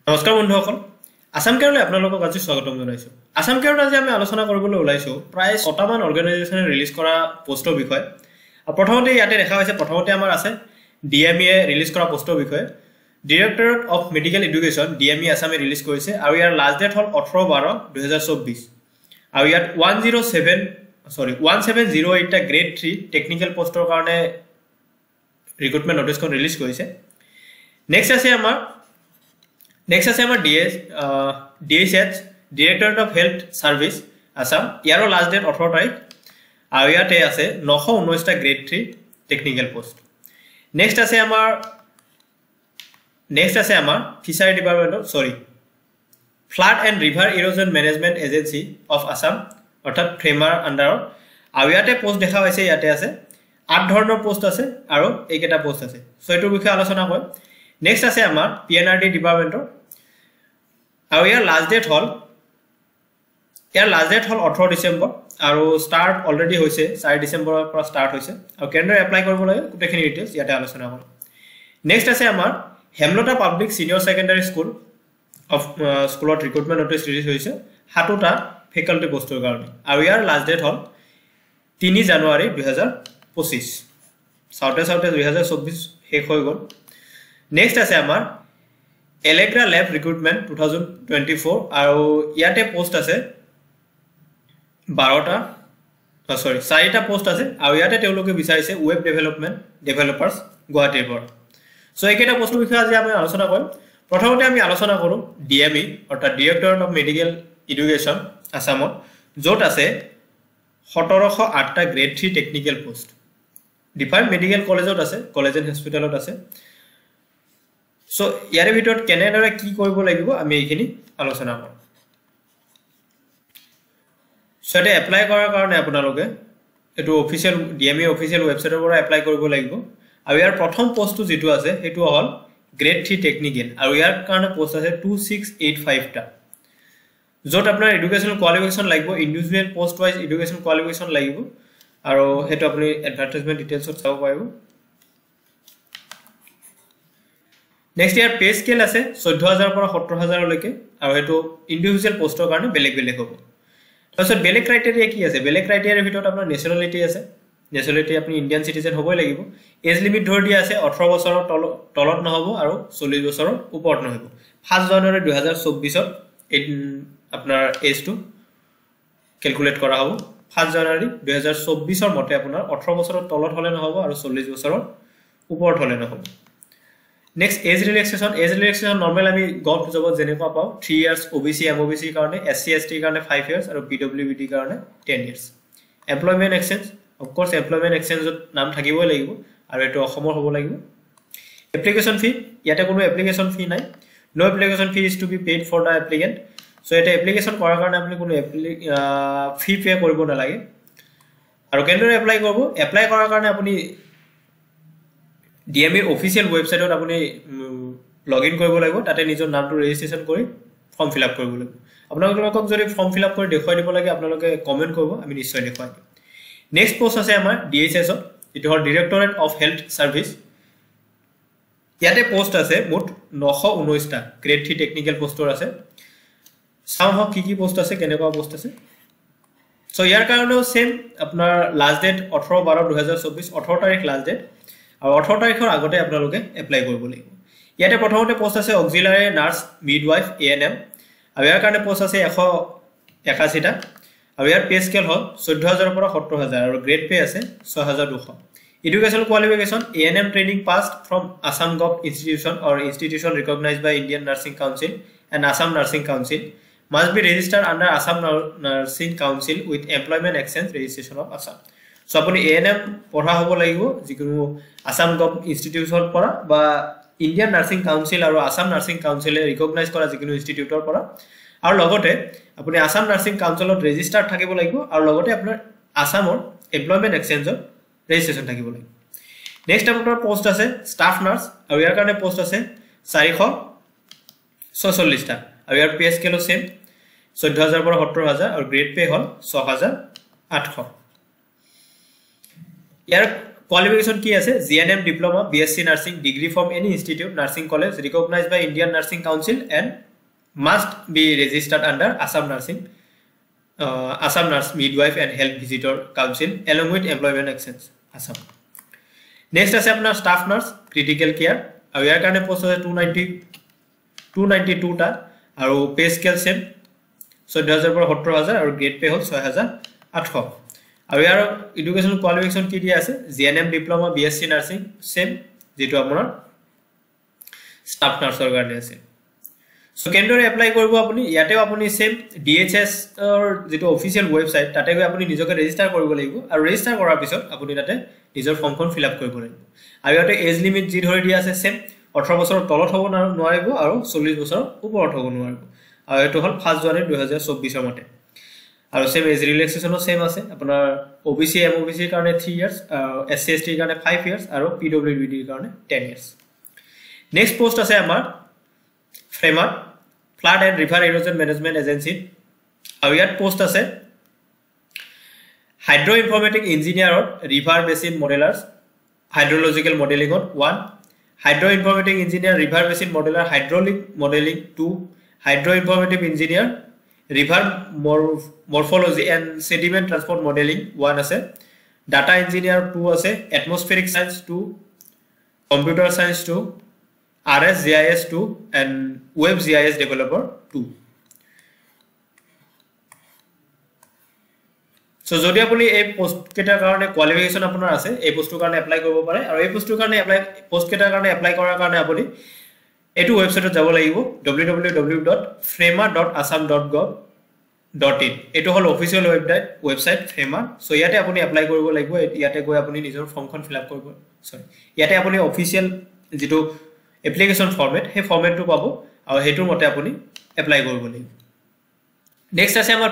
নমস্কাৰ বন্ধুসকল আসাম কেয়াৰলৈ আপোনালোকক আজি স্বাগতম জনাইছো আসাম কেয়াৰত আজি আমি আলোচনা কৰিবলৈ ওলাইছো প্ৰায় ৬টা মান অৰ্গেনাইজেচনে ৰিলিজ কৰা পোষ্টৰ বিষয়ে প্ৰথমতে ইয়াতে দেখা হৈছে প্ৰথমতে আমাৰ আছে ডিএমইয়ে ৰিলিজ কৰা পোষ্টৰ বিষয়ে directorate of medical education DME আসামে ৰিলিজ কৰিছে আৰু ইয়াৰ লাষ্ট ডেট হ'ল 18/12/2024 আৰু ইয়াত 1708 টা গ্ৰেড 3 টেকনিক্যাল পোষ্টৰ কাৰণে ৰিক্ৰুটমেন্ট নোটিছখন ৰিলিজ কৰিছে নেক্সট আছে আমাৰ DHS Directorate of Health Service Assam ইয়াৰো লাষ্ট ডেট 18 তাৰিখ আৰু ইয়াতে আছে 919 টা গ্ৰেড 3 টেকনিক্যাল পোষ্ট নেক্সট আছে আমাৰ fishery department flood and river erosion management agency of Assam অৰ্থাৎ ফ্ৰেমাৰ আন্ডাৰত আৰু ইয়াতে পোষ্ট দেখা হৈছে ইয়াতে আছে 8 ধৰণৰ পোষ্ট আছে আৰু এইকেইটা পোষ্ট আছে সো এইটোৰ বিষয়ে আলোচনা কৰিম নেক্সট আছে আমাৰ PNRD ডিপাৰ্টমেন্টৰ আৰু ইয়াৰ লাষ্ট ডেট হ'ল 18 ডিসেম্বৰ আৰু স্টাৰ্ট অলৰেডি হৈছে 4 ডিসেম্বৰৰ পৰা স্টাৰ্ট হৈছে আৰু কেনেদৰে এপ্লাই কৰিব লাগে গোটেইখিনি ডিটেইলছ ইয়াতে আলোচনা কৰিম নেক্সট আছে আমাৰ হেমলতা পাব্লিক সিনিয়ৰ সেকেন্ডাৰী স্কুলত ৰিক্ৰুটমেন্ট নোটিছ ৰিলিজ হৈছে 7টা ফেকাল্টি পোষ্টৰ কাৰণে আৰু ইয়াৰ লাষ্ট ডেট হ'ল 3 জানুৱাৰী 2025 সাউথে 2024 শেষ হৈ গ'ল নেক্সট আছে আমাৰ এলেগ্ৰা ল্যাব ৰিক্ৰুটমেন্ট 2024 আৰু ইয়াতে পোষ্ট আছে 4টা পোষ্ট আছে আৰু ইয়াতে তেওঁলোকে বিচাৰিছে ওয়েব ডেভেলপাৰ্স গুৱাহাটীৰ পৰা সো এইকেইটা পোষ্টৰ বিষয়ে আজি আমি আলোচনা কৰিম প্ৰথমতে আমি আলোচনা কৰো ডিএমই অৰ্থাৎ ডিৰেক্টৰেট অফ মেডিকেল এডুকেশ্যন আসামত য'ত আছে 1708 টা grade 3 technical post define medical কলেজত আছে কলেজ এণ্ড হস্পিটেলত আছে সো ইয়াৰে ভিতৰত কেনেদৰে কি কৰিব লাগিব আমি এইখিনি আলোচনা কৰিম সো এটা এপ্লাই কৰাৰ কাৰণে আপোনালোকে এটো অফিচিয়েল ডিএমই অফিচিয়েল ওয়েবসাইটৰ পৰা এপ্লাই কৰিব লাগিব আৰু ইয়াৰ প্ৰথম পোষ্টটো যেটো আছে হেতু হ'ল গ্ৰেড 3 টেকনিক্যাল আৰু ইয়াৰ কাৰণে পোষ্ট আছে 2685 টা য'ত আপোনাৰ এডুকেশনাল কোৱালিফিকেশন লাগিব ইন্ডিভিজুৱেল পোষ্ট ওয়াইজ এডুকেশন কোৱালিফিকেশন লাগিব আৰু হেতু আপুনি এডভাৰটাইজমেন্ট ডিটেইলছত চাব পাৰিব নেক্সট ইয়াৰ পে স্কেল আছে 14000 পৰা 70000 লৈকে আৰু হেতু ইন্ডিভিজুৱেল পোষ্টৰ কাৰণে বেলেগ হ'ব তাৰপিছত বেলেগ ক্ৰাইটেৰিয়া কি আছে বেলেগ ক্ৰাইটেৰিয়াৰ ভিতৰত আপোনাৰ নেশনালিটি আছে নেশনালিটি আপুনি ইন্ডিয়ান সিটিজেন হ'বই লাগিব এজ লিমিট ধৰি দিয়া আছে 18 বছৰৰ তলত নহব আৰু 40 বছৰৰ ওপৰত নহব 5 জানুৱাৰী 2024 আপোনাৰ এজটো ক্যালকুলেট কৰা হ'ব 5 জানুৱাৰী 2024 ৰ মতে আপোনাৰ 18 বছৰৰ তলত হলে নহব আৰু 40 বছৰৰ ওপৰত হলে নহব নেক্সট এজ ৰিলেক্সেশন নৰমাল আমি গভ জবত যেনেকুৱা পাও 3 ইয়াৰ্স ওবিসি এমওবিসি কাৰণে এসসি এসটি কাৰণে 5 ইয়াৰ্স আৰু পিডব্লিউডি কাৰণে 10 years employment exchange of course employment এক্সচেঞ্জত নাম থাকিবই লাগিব আৰু এটো অসমৰ হ'ব লাগিব এপ্লিকেশন ফি ইয়াতে কোনো এপ্লিকেশন ফি নাই no application fee is to be paid for the applicant so এটা এপ্লিকেশন কৰাৰ কাৰণে আপুনি কোনো ফি পে কৰিব নালাগে আৰু কেনেদৰে এপ্লাই কৰিব এপ্লাই কৰাৰ কাৰণে আপুনি ডিএমই অফিচিয়েল ওয়েবসাইটত আপুনি লগইন কৰিব লাগিব তাতে নিজৰ নামটো ৰেজিষ্ট্ৰেচন কৰি ফৰ্ম ফিল আপ কৰিব লাগিব আপোনালোকক যদি ফৰ্ম ফিল আপ কৰি দেখুৱাই দিব লাগে আপোনালোকে কমেন্ট কৰিব আমি নিশ্চয় দেখুৱাই দিম নেক্সট পোষ্ট আছে আমাৰ ডিএইচএছ ত ইটো হ'ল ডিৰেক্টৰেট অফ হেল্থ সাৰ্ভিস ইয়াতে পোষ্ট আছে মুঠ 919 টা গ্ৰেড 3 টেকনিক্যাল পোষ্টৰ আছে চাও কি পোষ্ট আছে কেনেকুৱা পোষ্ট আছে সো ইয়াৰ কাৰণেও সেম আপোনাৰ লাষ্ট ডেট 18/12/2024 18 তাৰিখ লাষ্ট ডেট আৰু 18 তাৰিখৰ আগতে আপোনালোকে এপ্লাই কৰিব লাগিব ইয়াতে প্ৰথমতে পোষ্ট আছে অক্সিলাৰী নাৰ্স মিডৱাইফ এএনএম আৰু ইয়াৰ কাৰণে পোষ্ট আছে 181 টা আৰু ইয়াৰ পে স্কেল হ'ল 14000 পৰা 70000 আৰু গ্ৰেড পে আছে 6200 educational qualification ANM training passed from Assam gov institution recognized by Indian Nursing Council and Assam Nursing Council must be registered under Assam Nursing Council with Employment Exchange Registration of Assam so আপুনি ANM পঢ়া হ'ব লাগিব যিকোনো Assam gov ইনষ্টিটিউটৰ পৰা বা Indian nursing council আৰু Assam nursing কাউন্সিলে ৰিকগনাইজ কৰা যিকোনো ইনষ্টিটিউটৰ পৰা আৰু লগতে আপুনি আসাম নাৰ্সিং কাউন্সিলত ৰেজিষ্টাৰ্ড থাকিব লাগিব আৰু লগতে আপোনাৰ আসামৰ এমপ্লয়মেন্ট এক্সচেঞ্জত ৰেজিষ্ট্ৰেচন থাকিব লাগিব নেক্সট আপোনাৰ পোষ্ট আছে ষ্টাফ নাৰ্স আৰু ইয়াৰ কাৰণে পোষ্ট আছে 446 টা আৰু ইয়াৰ পে স্কেল সেম 14000 পৰা 70000 আৰু গ্ৰেড পে হ'ল 6800 ইয়াৰ qualification কি আছে GNM diploma BSc nursing degree from any institute nursing college recognized by Indian Nursing Council and must be registered under Assam Nurse Midwife and Health Visitor Council along with Employment Exchange Assam. Next আছে আপোনাৰ staff nurse critical care আৰু ইয়াৰ কাৰণে post আছে 292 টা আৰু pay scale same 14000 পৰা 70000 আৰু grade pay হল 6800 আৰু ইয়াৰ এডুকেশনাল কোৱালিফিকেশন কি দিয়া আছে GNM diploma BSc nursing same যেটো আপোনাৰ স্টাফ নাৰ্সৰ কাৰণে আছে সো কেনেদৰে এপ্লাই কৰিব আপুনি ইয়াতেও আপুনি সেম DHS ৰ যেটো অফিচিয়েল ওয়েবসাইট তাতে গৈ আপুনি নিজকে ৰেজিষ্টাৰ কৰিব লাগিব আৰু ৰেজিষ্টাৰ কৰাৰ পিছত আপুনি তাতে নিজৰ ফৰ্মখন ফিল আপ কৰিব লাগিব আৰু ইয়াতে এজ লিমিট যি ধৰি দিয়া আছে সেম 18 বছৰৰ তলত হ'ব নোৱাৰিব আৰু 40 বছৰৰ ওপৰত হ'ব নোৱাৰিব আৰু এটো হল 1 জানুৱাৰী 2024 ৰ মতে আৰু সেম এজ ৰিলেক্সেশনো সেম আছে আপোনাৰ OBC MOBC ৰ কাৰণে 3 ইয়াৰ্স SC ST ৰ কাৰণে 5 ইয়াৰ্স আৰু PWD ৰ কাৰণে 10 ইয়াৰ্স নেক্সট পোষ্ট আছে আমাৰ FREMA Flood and River Erosion Management Agency আৰু ইয়াত পোষ্ট আছে Hydro Informatic Engineer River Basin Modelers Hydrological Modeling 1 Hydro Informatic Engineer River Basin Modeler Hydraulic Modeling 2 Hydro Informative Engineer River Morphology and Sediment Transport Modeling 1 আছে Data Engineer 2 আছে Atmospheric Science 2 Computer Science 2 RS GIS 2 and Web GIS Developer 2 So যদি আপুনি এই post কেটাৰ কাৰণে qualification আপোনাৰ আছে এই পোষ্টৰ কাৰণে এপ্লাই কৰিব পাৰে আৰু এই পোষ্টৰ কাৰণে পোষ্ট কেটাৰ কাৰণে এপ্লাই কৰাৰ কাৰণে আপুনি এটো ওয়েবসাইটত যাব লাগিব www.frema.assam.gov.in এটো হল অফিচিয়েল ওয়েবসাইট FREMA সো ইয়াতে আপুনি এপ্লাই কৰিব লাগিব ইয়াতে গৈ আপুনি নিজৰ ফৰ্মখন ফিল আপ কৰিব সৰি ইয়াতে আপুনি অফিচিয়েল যেটো এপ্লিকেশন ফৰমেট হে ফৰমেটটো পাব আৰু হেতুৰ মতে আপুনি এপ্লাই কৰিব লাগিব নেক্সট আছে আমাৰ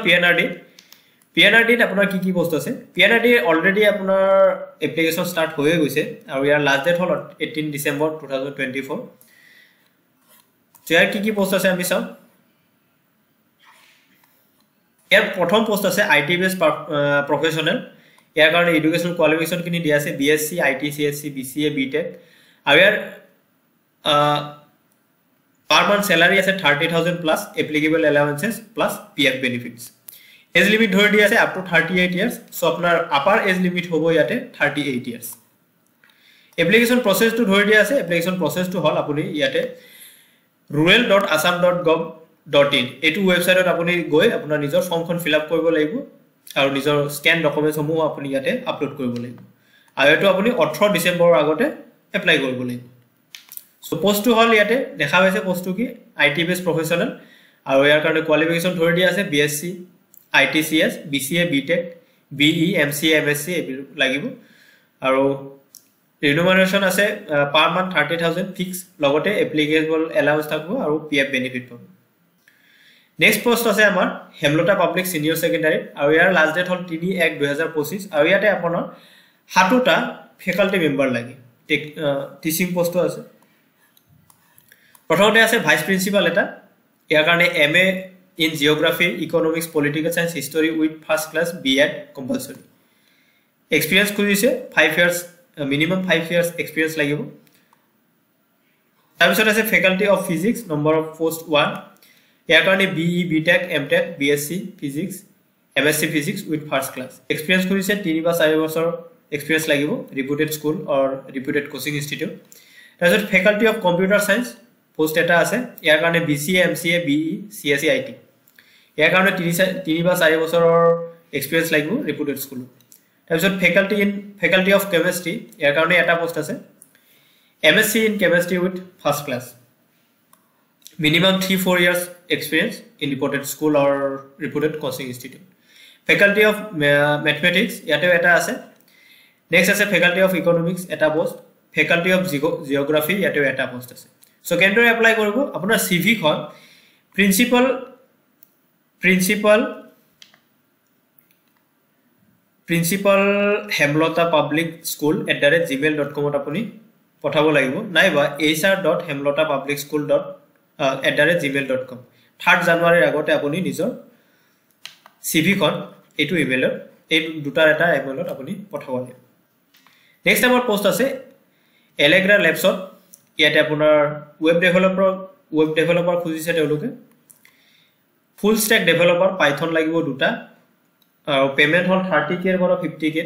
PNRD আপোনাৰ কি পোষ্ট আছে PNRD অলৰেডি আপোনাৰ এপ্লিকেশন স্টাৰ্ট হৈ গৈছে আৰু ইয়াৰ লাষ্ট ডেট হল 18 ডিসেম্বৰ 2024 ইয়াৰ কি পোষ্ট আছে আমি চাও ইয়াৰ প্ৰথম পোষ্ট আছে IT বেস প্ৰফেশনাল ইয়াৰ কাৰণে এডুকেশনাল কোৱালিফিকেশন কিনি দিয়া আছে BSc IT CSC BCA BTech আৰু ইয়াৰ per month salary আছে 30000 plus applicable allowances plus PF benefits age limit ধৰি দিয়া আছে up to 38 years so আপোনাৰ upper age limit হ'ব ইয়াতে 38 years application process to ধৰি দিয়া আছে application process to হল আপুনি ইয়াতে rural.assam.gov.in এটো ওয়েবসাইটত আপুনি গৈ আপোনাৰ নিজৰ ফৰ্মখন ফিল আপ কৰিব লাগিব আৰু নিজৰ স্ক্যান ডকুমেন্টস সমূহ আপুনি ইয়াতে আপলোড কৰিব লাগিব আৰু এটো আপুনি 18 ডিসেম্বৰৰ আগতে এপ্লাই কৰিব লাগিব সো পোষ্ট টু হল ইয়াতে দেখা হৈছে পোষ্ট টু কি IT বেস প্ৰফেশনাল আৰু ইয়াৰ কাৰণে কোৱালিফিকেশন ধৰি দিয়া আছে BSc ITCS BCA BTech BE MCA MSc লাগিব আৰু ৰিনুমাৰেশন আছে per month 30000 ফিক্স লগতে এপ্লিকেবল এলাউন্স থাকিব আৰু PF বেনিফিট পাব নেক্সট পোষ্ট আছে আমাৰ হেমলতা পাব্লিক সিনিয়ৰ সেকেন্ডাৰী আৰু ইয়াৰ লাষ্ট ডেট হল 3/1/2025 আৰু ইয়াতে আপোনাৰ 7টা ফেকাল্টি মেম্বাৰ লাগে টিচিং পোষ্ট আছে প্ৰথমতে আছে ভাইস প্ৰিন্সিপাল এটা ইয়াৰ কাৰণে MA in Geography, Economics, Political Science, History with first class B.Ed compulsory. Experience খুজিছে 5 years minimum 5 years experience লাগিব তাৰপিছত আছে Faculty of Physics number of post 1 ইয়াৰ কাৰণে BE BTech MTech BSc Physics MSc Physics with first class. Experience খুজিছে 3 বা 4 বছৰ experience লাগিব reputed school or reputed coaching institute. তাৰপিছত Faculty of Computer Science post এটা আছে ইয়াৰ কাৰণে BCA MCA BE CSE IT ইয়াৰ কাৰণে 3 বা 4 বছৰৰ এক্সপেৰিয়েন্স লাগিব ৰিপুটেড স্কুল তাৰপিছত ফেকাল্টি অফ কেমিষ্ট্ৰি ইয়াৰ কাৰণে এটা পোষ্ট আছে MSc in chemistry with first class minimum 3-4 years experience in reputed school or reputed coaching institute faculty of mathematics ইয়াতে এটা আছে নেক্সট আছে faculty of economics এটা পোষ্ট faculty of geography ইয়াতে এটা পোষ্ট আছে সো কেনেদৰে এপ্লাই কৰিব আপোনাৰ CV খন principal Hemlota Public School @gmail.com আপুনি পঠাব লাগিব নাইবা hr.hemlotapublicschool@gmail.com 3rd জানুৱাৰীৰ আগতে আপুনি নিজৰ CV খন এটো ইমেইলত এই দুটাৰ এটা ইমেইলত আপুনি পঠাব লাগিব নেক্সট আমাৰ পোষ্ট আছে এলেগ্ৰা লেবছত ইয়াতে আপোনাৰ ৱেব ডেভেলপাৰ খুজিছে তেওঁলোকে ফুল ষ্টেক ডেভেলপাৰ পাইথন লাগিব দুটা আৰু পেমেন্ট হল 30k পৰা 50k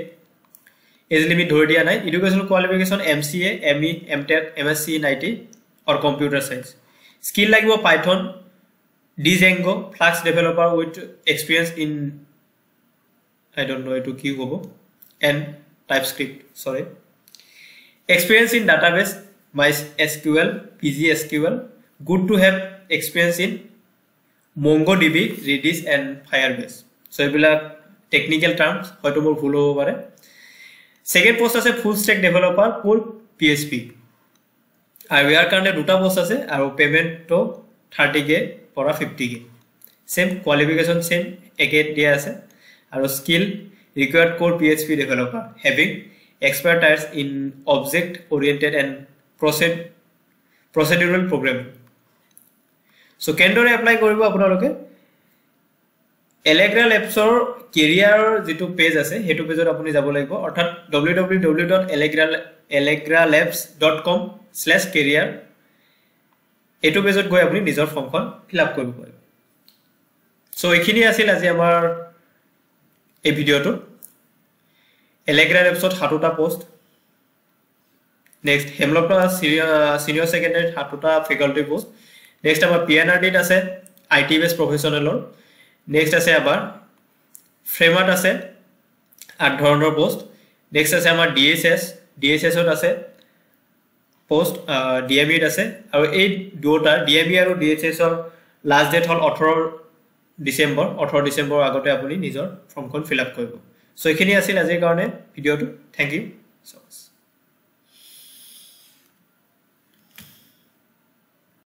এজ লিমিট ধৰি দিয়া নাই educational qualification MCA ME MTech MSc in IT or computer science skill লাগিব python Django Flux developer with experience in I don't know etu ki hobo and TypeScript sorry experience in database MySQL PGSQL good to have experience in MongoDB Redis and Firebase so ebila technical terms hoyto mor bhul hobo pare second post ase full stack developer for PHP আৰু ইয়াৰ কাৰণে দুটা post আছে আৰু payment তো 30k পৰা 50k same qualification same একে দিয়া আছে আৰু skill required core PHP developer having expertise in object oriented and procedural programming so কেনেদৰে এপ্লাই কৰিব আপোনালোকে এলেগ্ৰা লেবছৰ কেৰিয়াৰ যেটো পেজ আছে হেতু পেজত আপুনি যাব লাগিব অৰ্থাৎ www.alegralabs.com/career এটো পেজত গৈ আপুনি নিজৰ ফৰ্মখন ফিল আপ কৰিব পাৰিব সো এখিনি আছিল আজি আমাৰ এই ভিডিওটো এলেগ্ৰা লেবছত 7টা পোষ্ট নেক্সট হেমলকটা সিনিয়ৰ সেকেন্ডাৰী 7টা ফেকাল্টি পোষ্ট নেক্সট আমাৰ PNRD আছে IT বেস প্ৰফেশনেলৰ নেক্সট আছে আবাৰ ফ্ৰেমাত আছে 8 ধৰণৰ পোষ্ট নেক্সট আছে আমাৰ DSS ত আছে পোষ্ট DME ত আছে আৰু এই দুটা DME আৰু DSS ৰ লাষ্ট ডেট হল 18 ডিসেম্বৰ আগতে আপুনি নিজৰ ফৰ্মখন ফিল আপ কৰিব সো এখিনি আছিল আজিৰ কাৰণে ভিডিওটো থ্যাংক ইউ সো মাচ